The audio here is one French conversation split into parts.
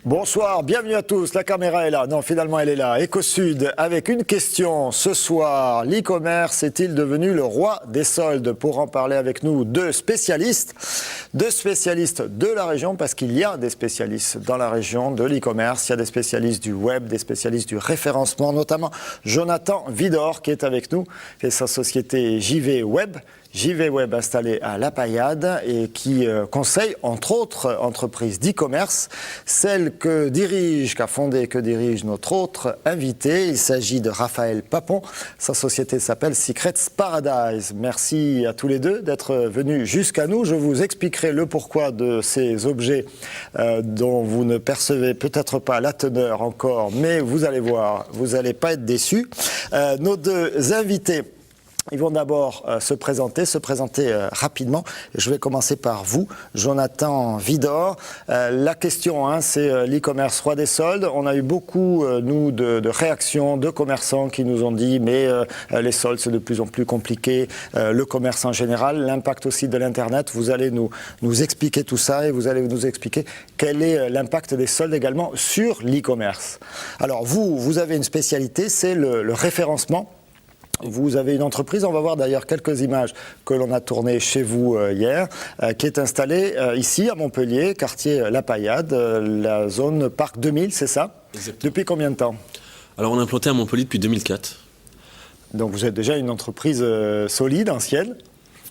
Bonsoir, bienvenue à tous. La caméra est là. Non, finalement, elle est là. EcoSud avec une question ce soir. L'e-commerce est-il devenu le roi des soldes? Pour en parler avec nous, deux spécialistes de la région, parce qu'il y a des spécialistes dans la région de l'e-commerce. Il y a des spécialistes du web, des spécialistes du référencement, notamment Jonathan Vidor qui est avec nous et sa société JV Web installée à La Paillade et qui conseille entre autres entreprises d'e-commerce, celle qu'a fondée, que dirige notre autre invité. Il s'agit de Raphaël Papon. Sa société s'appelle Secrets Paradise. Merci à tous les deux d'être venus jusqu'à nous. Je vous expliquerai le pourquoi de ces objets dont vous ne percevez peut-être pas la teneur encore, mais vous allez voir, vous n'allez pas être déçus. Nos deux invités, ils vont d'abord se présenter rapidement. Je vais commencer par vous, Jonathan Vidor. La question, c'est l'e-commerce roi des soldes. On a eu beaucoup, nous, de réactions de commerçants qui nous ont dit mais les soldes, c'est de plus en plus compliqué. Le commerce en général, l'impact aussi de l'Internet. Vous allez nous expliquer tout ça et vous allez nous expliquer quel est l'impact des soldes également sur l'e-commerce. Alors vous avez une spécialité, c'est le référencement. Vous avez une entreprise, on va voir d'ailleurs quelques images que l'on a tournées chez vous hier, qui est installée ici à Montpellier, quartier La Paillade, la zone Parc 2000, c'est ça? Exactement. Depuis combien de temps? Alors on est implanté à Montpellier depuis 2004. Donc vous êtes déjà une entreprise solide, ancienne?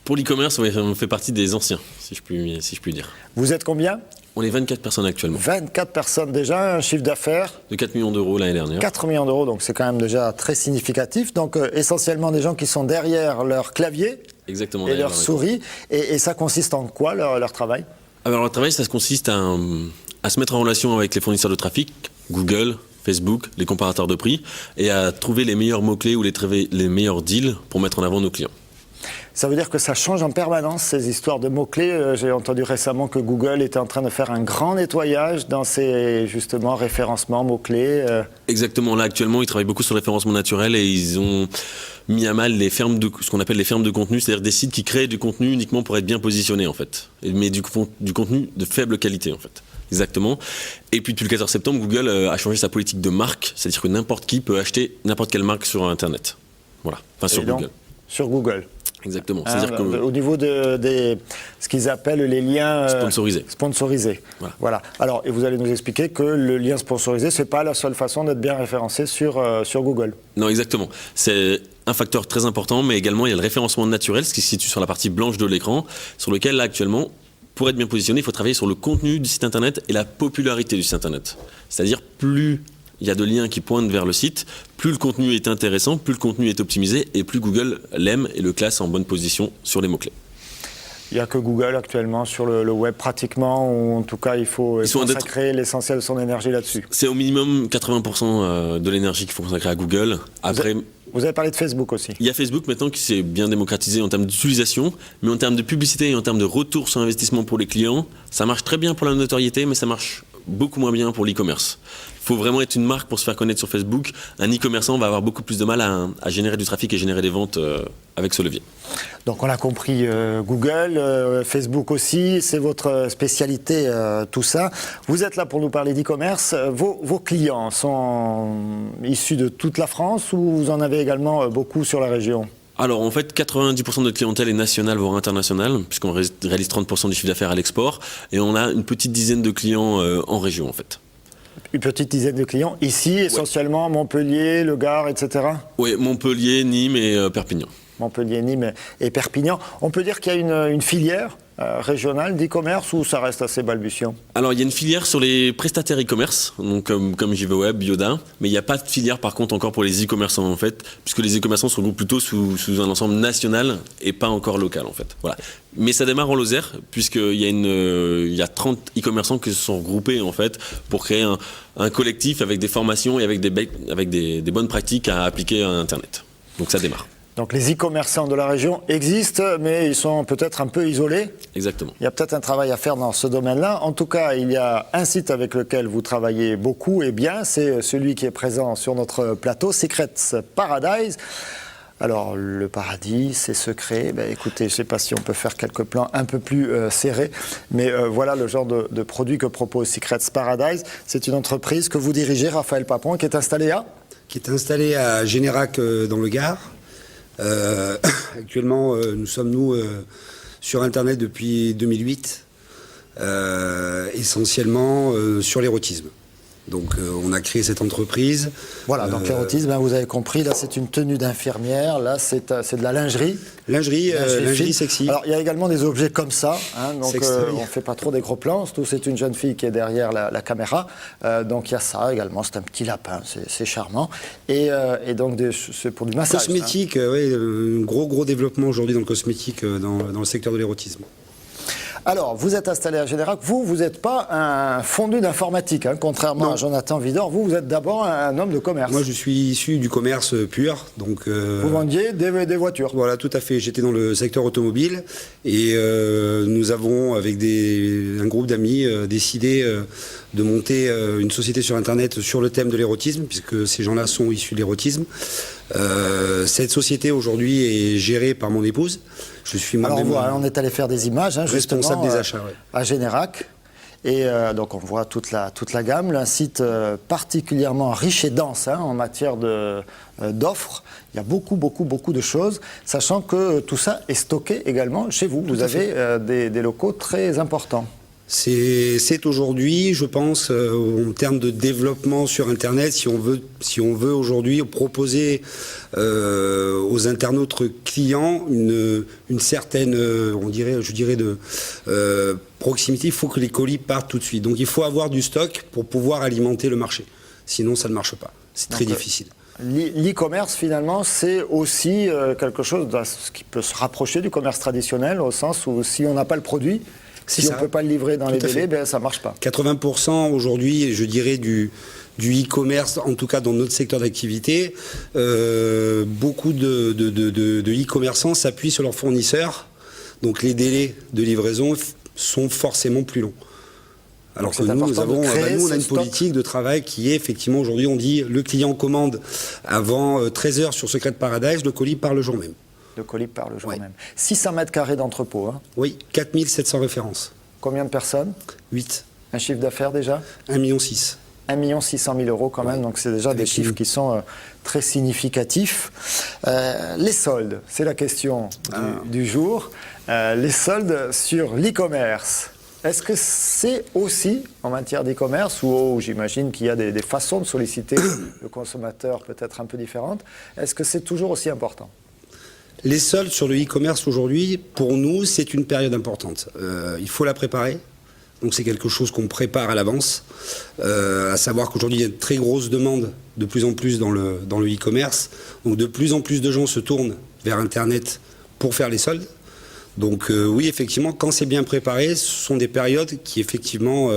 Pour l'e-commerce, on fait partie des anciens, si je puis dire. Vous êtes combien? On est 24 personnes actuellement. 24 personnes déjà, un chiffre d'affaires de 4 millions d'euros l'année dernière. 4 millions d'euros, donc c'est quand même déjà très significatif. Donc essentiellement des gens qui sont derrière leur clavier. Exactement, et leur souris. Et ça consiste en quoi leur travail? Alors leur travail, ça consiste à se mettre en relation avec les fournisseurs de trafic, Google, Facebook, les comparateurs de prix, et à trouver les meilleurs mots-clés ou les meilleurs deals pour mettre en avant nos clients. Ça veut dire que ça change en permanence, ces histoires de mots-clés. J'ai entendu récemment que Google était en train de faire un grand nettoyage dans ses, justement, référencements, mots-clés. Exactement. Là, actuellement, ils travaillent beaucoup sur le référencement naturel et ils ont mis à mal ce qu'on appelle les fermes de contenu, c'est-à-dire des sites qui créent du contenu uniquement pour être bien positionnés, en fait. Mais du contenu de faible qualité, en fait. Exactement. Et puis, depuis le 14 septembre, Google a changé sa politique de marque, c'est-à-dire que n'importe qui peut acheter n'importe quelle marque sur Internet. Voilà. Enfin, sur Google. Sur Google. Exactement. C'est-à-dire au niveau de ce qu'ils appellent les liens sponsorisés. Voilà. Alors, et vous allez nous expliquer que le lien sponsorisé, c'est pas la seule façon d'être bien référencé sur Google. Non, exactement. C'est un facteur très important, mais également il y a le référencement naturel, ce qui se situe sur la partie blanche de l'écran, sur lequel là actuellement, pour être bien positionné, il faut travailler sur le contenu du site internet et la popularité du site internet. C'est-à-dire plus il y a de liens qui pointent vers le site, plus le contenu est intéressant, plus le contenu est optimisé et plus Google l'aime et le classe en bonne position sur les mots-clés. Il n'y a que Google actuellement sur le web pratiquement, ou en tout cas il faut consacrer l'essentiel de son énergie là-dessus. C'est au minimum 80% de l'énergie qu'il faut consacrer à Google. Après, vous avez parlé de Facebook aussi. Il y a Facebook maintenant qui s'est bien démocratisé en termes d'utilisation, mais en termes de publicité et en termes de retour sur investissement pour les clients, ça marche très bien pour la notoriété, mais ça marche beaucoup moins bien pour l'e-commerce. Il faut vraiment être une marque pour se faire connaître sur Facebook. Un e-commerçant va avoir beaucoup plus de mal à générer du trafic et générer des ventes avec ce levier. Donc on l'a compris, Google, Facebook aussi, c'est votre spécialité, tout ça. Vous êtes là pour nous parler d'e-commerce. Vos clients sont issus de toute la France ou vous en avez également beaucoup sur la région ? Alors en fait, 90% de notre clientèle est nationale, voire internationale, puisqu'on réalise 30% du chiffre d'affaires à l'export, et on a une petite dizaine de clients en région en fait. Une petite dizaine de clients ici, essentiellement Montpellier, Le Gard, etc. Oui, Montpellier, Nîmes et Perpignan. Montpellier, Nîmes et Perpignan. On peut dire qu'il y a une filière régionale d'e-commerce ou ça reste assez balbutiant? Alors il y a une filière sur les prestataires e-commerce, donc comme JV Web, Yoda, mais il n'y a pas de filière par contre encore pour les e-commerçants en fait, puisque les e-commerçants se regroupent plutôt sous un ensemble national et pas encore local en fait. Voilà. Mais ça démarre en Lozère, puisqu'il y a 30 e-commerçants qui se sont regroupés en fait pour créer un collectif avec des formations et avec des bonnes pratiques à appliquer à Internet. Donc ça démarre. Donc les e-commerçants de la région existent, mais ils sont peut-être un peu isolés. Exactement. Il y a peut-être un travail à faire dans ce domaine-là. En tout cas, il y a un site avec lequel vous travaillez beaucoup et bien, c'est celui qui est présent sur notre plateau, Secrets Paradise. Alors, le paradis, c'est secret. Ben, écoutez, je ne sais pas si on peut faire quelques plans un peu plus serrés, mais voilà le genre de produit que propose Secrets Paradise. C'est une entreprise que vous dirigez, Raphaël Papon, qui est installée à Générac dans le Gard. Actuellement, nous sommes sur Internet depuis 2008, essentiellement sur l'érotisme. Donc on a créé cette entreprise. Voilà, donc l'érotisme, vous avez compris, là c'est une tenue d'infirmière, là c'est de la lingerie. Lingerie sexy. Alors il y a également des objets comme ça, hein, donc on ne fait pas trop des gros plans, surtout c'est une jeune fille qui est derrière la caméra, donc il y a ça également, c'est un petit lapin, c'est charmant, et donc c'est pour du massage. Cosmétique, oui, un gros développement aujourd'hui dans le cosmétique, dans le secteur de l'érotisme. Alors, vous êtes installé à Générac, vous n'êtes pas un fondu d'informatique, hein, contrairement à Jonathan Widor, vous êtes d'abord un homme de commerce. Moi, je suis issu du commerce pur, donc... Vous vendiez des voitures. Voilà, tout à fait, j'étais dans le secteur automobile, et nous avons, avec un groupe d'amis, décidé de monter une société sur Internet sur le thème de l'érotisme, puisque ces gens-là sont issus de l'érotisme. Cette société, aujourd'hui, est gérée par mon épouse. Je suis moi-même... Alors on est allé faire des images, hein, responsable des achats, à Générac. Et donc on voit toute la gamme, un site particulièrement riche et dense en matière d'offres. Il y a beaucoup de choses, sachant que tout ça est stocké également chez vous. Vous avez des locaux très importants. C'est aujourd'hui, je pense, en termes de développement sur Internet, si on veut aujourd'hui proposer aux internautes clients une certaine, je dirais de proximité, il faut que les colis partent tout de suite. Donc il faut avoir du stock pour pouvoir alimenter le marché. Sinon, ça ne marche pas. C'est très difficile. L'e-commerce, finalement, c'est aussi quelque chose qui peut se rapprocher du commerce traditionnel, au sens où si on n'a pas le produit, si on ne peut pas le livrer dans les délais, ça ne marche pas. 80% aujourd'hui, je dirais, du e-commerce, en tout cas dans notre secteur d'activité, beaucoup de e-commerçants s'appuient sur leurs fournisseurs. Donc les délais de livraison sont forcément plus longs. Alors que nous on a une politique de travail qui est effectivement, aujourd'hui, on dit le client commande avant 13h sur Secrets Paradise, le colis part le jour même. Le colis part le jour même. 600 mètres carrés d'entrepôt. Hein. Oui, 4700 références. Combien de personnes? 8. Un chiffre d'affaires déjà? 1,6 million. 1 600 000 euros quand même, donc c'est déjà des chiffres qui sont très significatifs. Les soldes, c'est la question du jour. Les soldes sur l'e-commerce. Est-ce que c'est aussi en matière d'e-commerce, où j'imagine qu'il y a des façons de solliciter le consommateur peut-être un peu différentes, est-ce que c'est toujours aussi important? Les soldes sur le e-commerce aujourd'hui, pour nous, c'est une période importante. Il faut la préparer. Donc c'est quelque chose qu'on prépare à l'avance. À savoir qu'aujourd'hui, il y a une très grosse demande de plus en plus dans le e-commerce. Donc de plus en plus de gens se tournent vers Internet pour faire les soldes. Donc oui, effectivement, quand c'est bien préparé, ce sont des périodes qui effectivement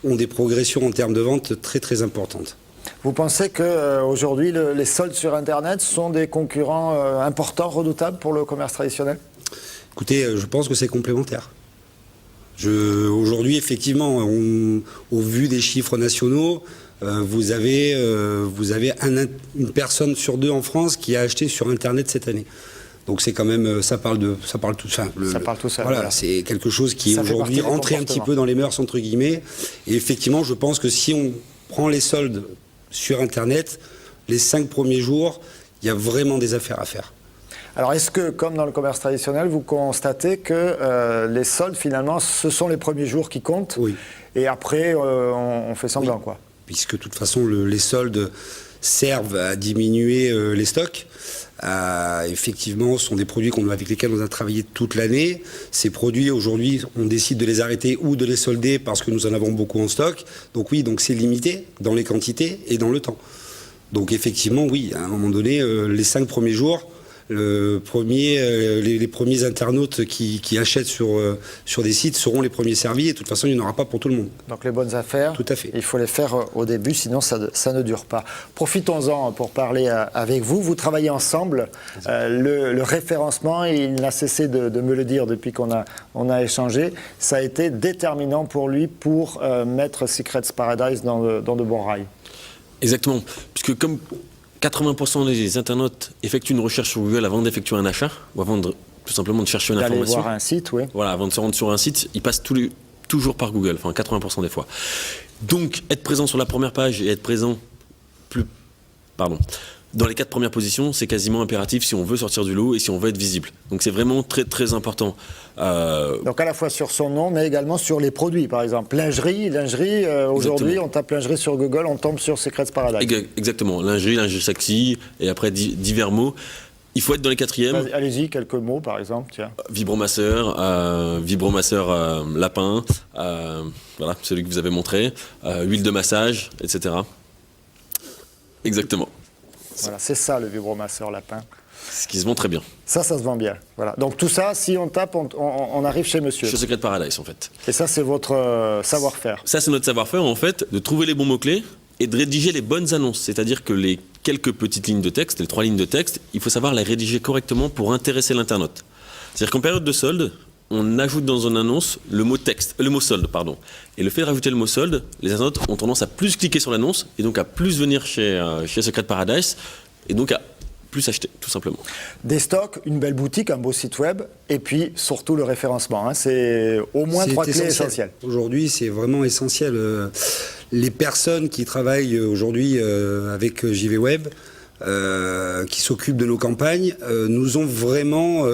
ont des progressions en termes de vente très très importantes. Vous pensez qu'aujourd'hui, les soldes sur Internet sont des concurrents importants, redoutables pour le commerce traditionnel? Écoutez, je pense que c'est complémentaire. Aujourd'hui, effectivement, au vu des chiffres nationaux, vous avez une personne sur deux en France qui a acheté sur Internet cette année. Donc c'est quand même, ça parle tout ça. Ça parle tout ça. Voilà, c'est quelque chose qui est aujourd'hui rentré un petit peu dans les mœurs, entre guillemets. Et effectivement, je pense que si on prend les soldes sur Internet, les 5 premiers jours, il y a vraiment des affaires à faire. Alors est-ce que, comme dans le commerce traditionnel, vous constatez que les soldes, finalement, ce sont les premiers jours qui comptent? Oui. Et après, on fait semblant, quoi. Puisque de toute façon, les soldes servent à diminuer les stocks. Effectivement, ce sont des produits avec lesquels on a travaillé toute l'année. Ces produits, aujourd'hui, on décide de les arrêter ou de les solder parce que nous en avons beaucoup en stock. Donc oui, donc c'est limité dans les quantités et dans le temps. Donc effectivement, oui, à un moment donné, les 5 premiers jours, les premiers internautes qui achètent sur des sites seront les premiers servis, et de toute façon il n'y en aura pas pour tout le monde. Donc les bonnes affaires, tout à fait. Il faut les faire au début, sinon ça ne dure pas. Profitons-en pour parler avec vous. Vous travaillez ensemble. Le référencement, il n'a cessé de me le dire depuis qu'on a échangé, ça a été déterminant pour lui pour mettre Secrets Paradise dans de bons rails. Exactement, puisque comme 80% des internautes effectuent une recherche sur Google avant d'effectuer un achat ou avant tout simplement de chercher une D'aller information. voir un site, oui. Voilà, avant de se rendre sur un site, ils passent toujours par Google, enfin 80% des fois. Donc, être présent sur la première page et être présent dans les 4 premières positions, c'est quasiment impératif si on veut sortir du lot et si on veut être visible. Donc c'est vraiment très très important. Donc à la fois sur son nom, mais également sur les produits, par exemple. Lingerie, aujourd'hui, on tape lingerie sur Google, on tombe sur Secrets Paradise. Exactement, lingerie sexy, et après divers mots. Il faut être dans les 4e. Allez-y, quelques mots, par exemple. Tiens. Vibromasseur, lapin, voilà, celui que vous avez montré, huile de massage, etc. Exactement. Voilà, c'est ça le vibromasseur lapin. Ce qui se vend très bien. Ça se vend bien. Voilà. Donc tout ça, si on tape, on arrive chez monsieur. Chez Secrets Paradise, en fait. Et ça, c'est votre savoir-faire. Ça, c'est notre savoir-faire, en fait, de trouver les bons mots-clés et de rédiger les bonnes annonces. C'est-à-dire que les quelques petites lignes de texte, les 3 lignes de texte, il faut savoir les rédiger correctement pour intéresser l'internaute. C'est-à-dire qu'en période de solde, on ajoute dans une annonce le mot solde, pardon. Et le fait de rajouter le mot solde, les internautes ont tendance à plus cliquer sur l'annonce et donc à plus venir chez Secrets Paradise et donc à plus acheter, tout simplement. Des stocks, une belle boutique, un beau site web et puis surtout le référencement. Hein. C'est au moins 3 clés essentielles. Aujourd'hui, c'est vraiment essentiel. Les personnes qui travaillent aujourd'hui avec JV Web, qui s'occupent de nos campagnes, nous ont vraiment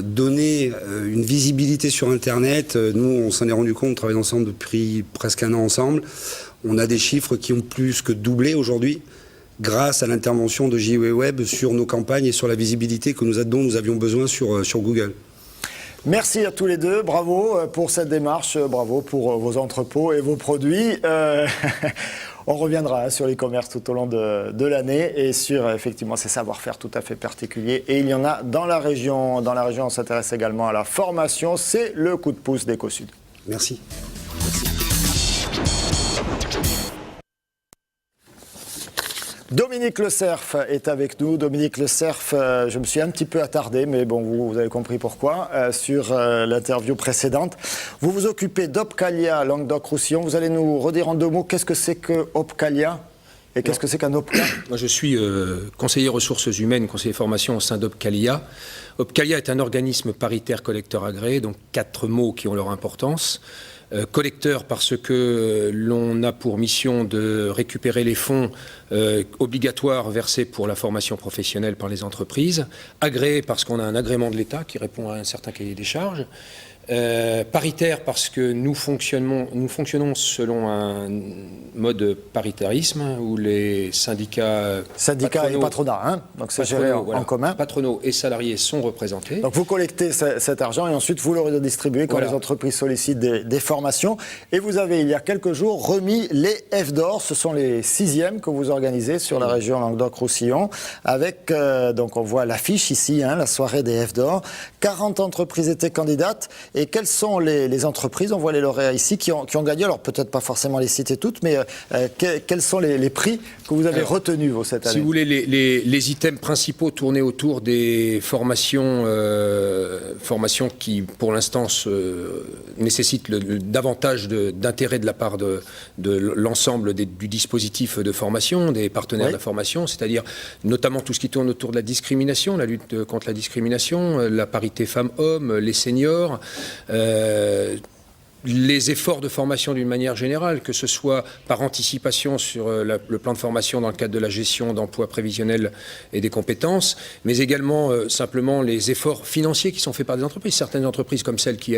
donné une visibilité sur Internet. Nous, on s'en est rendu compte, on travaille ensemble depuis presque 1 an ensemble. On a des chiffres qui ont plus que doublé aujourd'hui grâce à l'intervention de JV Web sur nos campagnes et sur la visibilité dont nous avions besoin sur Google. Merci à tous les deux, bravo pour cette démarche, bravo pour vos entrepôts et vos produits. On reviendra sur l'e-commerce tout au long de l'année et sur effectivement ces savoir-faire tout à fait particuliers. Et il y en a dans la région. Dans la région, on s'intéresse également à la formation. C'est le coup de pouce d'EcoSud. Merci. Dominique Le Cerf est avec nous. Dominique Le Cerf, je me suis un petit peu attardé, mais bon, vous avez compris pourquoi, sur l'interview précédente. Vous vous occupez d'Opcalia Languedoc-Roussillon. Vous allez nous redire en 2 mots qu'est-ce que c'est que Opcalia et qu'est-ce que c'est qu'un Opca? Moi, je suis conseiller ressources humaines, conseiller formation au sein d'Opcalia. Opcalia est un organisme paritaire collecteur agréé, donc 4 mots qui ont leur importance. Collecteur parce que l'on a pour mission de récupérer les fonds obligatoires versés pour la formation professionnelle par les entreprises. Agréé parce qu'on a un agrément de l'État qui répond à un certain cahier des charges. Paritaire parce que nous fonctionnons selon un mode paritarisme où les syndicats et patronat, hein, donc c'est géré en commun. Patronaux et salariés sont représentés. Donc vous collectez cet argent et ensuite vous le redistribuez quand les entreprises sollicitent des formations. Et vous avez, il y a quelques jours, remis les F d'or. Ce sont les 6e que vous organisez sur la région Languedoc-Roussillon. Avec, donc on voit l'affiche ici, hein, la soirée des F d'or. 40 entreprises étaient candidates. Et quelles sont les entreprises, on voit les lauréats ici, qui ont gagné, alors peut-être pas forcément les citer toutes, mais quels sont les prix que vous avez retenus vous, cette année? Si vous voulez, les items principaux tournaient autour des formations qui, pour l'instant, nécessitent davantage d'intérêt de la part de l'ensemble du dispositif de formation, des partenaires de la formation, c'est-à-dire notamment tout ce qui tourne autour de la discrimination, la lutte contre la discrimination, la parité femmes-hommes, les seniors, les efforts de formation d'une manière générale, que ce soit par anticipation sur le plan de formation dans le cadre de la gestion d'emplois prévisionnels et des compétences, mais également simplement les efforts financiers qui sont faits par des entreprises. Certaines entreprises comme celles qui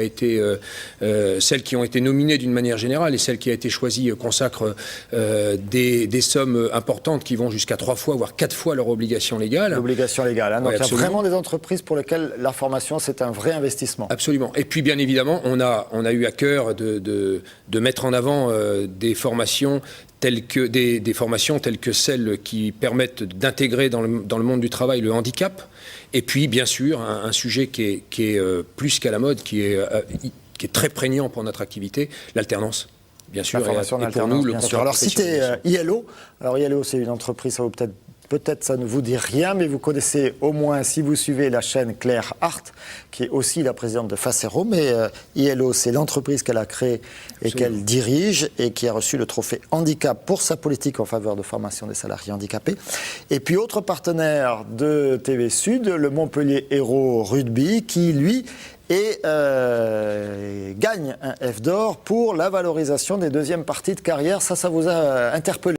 ont été nominées d'une manière générale et celles qui a été choisies consacrent des sommes importantes qui vont jusqu'à 3 fois, voire 4 fois leur obligation légale. L'obligation légale, hein. Donc il y a absolument. vraiment des entreprises pour lesquelles la formation c'est un vrai investissement. Absolument. Et puis bien évidemment, on a eu à cœur de mettre en avant des formations telles que celles qui permettent d'intégrer dans le monde du travail le handicap. Et puis bien sûr un sujet qui est plus qu'à la mode, qui est très prégnant pour notre activité, l'alternance. Bien sûr, la formation et pour nous, le bien sûr. Alors citez ILO. Alors ILO, c'est une entreprise, ça vaut peut-être peut-être ça ne vous dit rien, mais vous connaissez au moins, si vous suivez la chaîne Claire Hart, qui est aussi la présidente de Facero, mais ILO, c'est l'entreprise qu'elle a créée et qu'elle dirige et qui a reçu le trophée handicap pour sa politique en faveur de formation des salariés handicapés. Et puis autre partenaire de TV Sud, le Montpellier Hérault Rugby, qui lui gagne un F d'or pour la valorisation des deuxièmes parties de carrière. Ça vous a interpellé?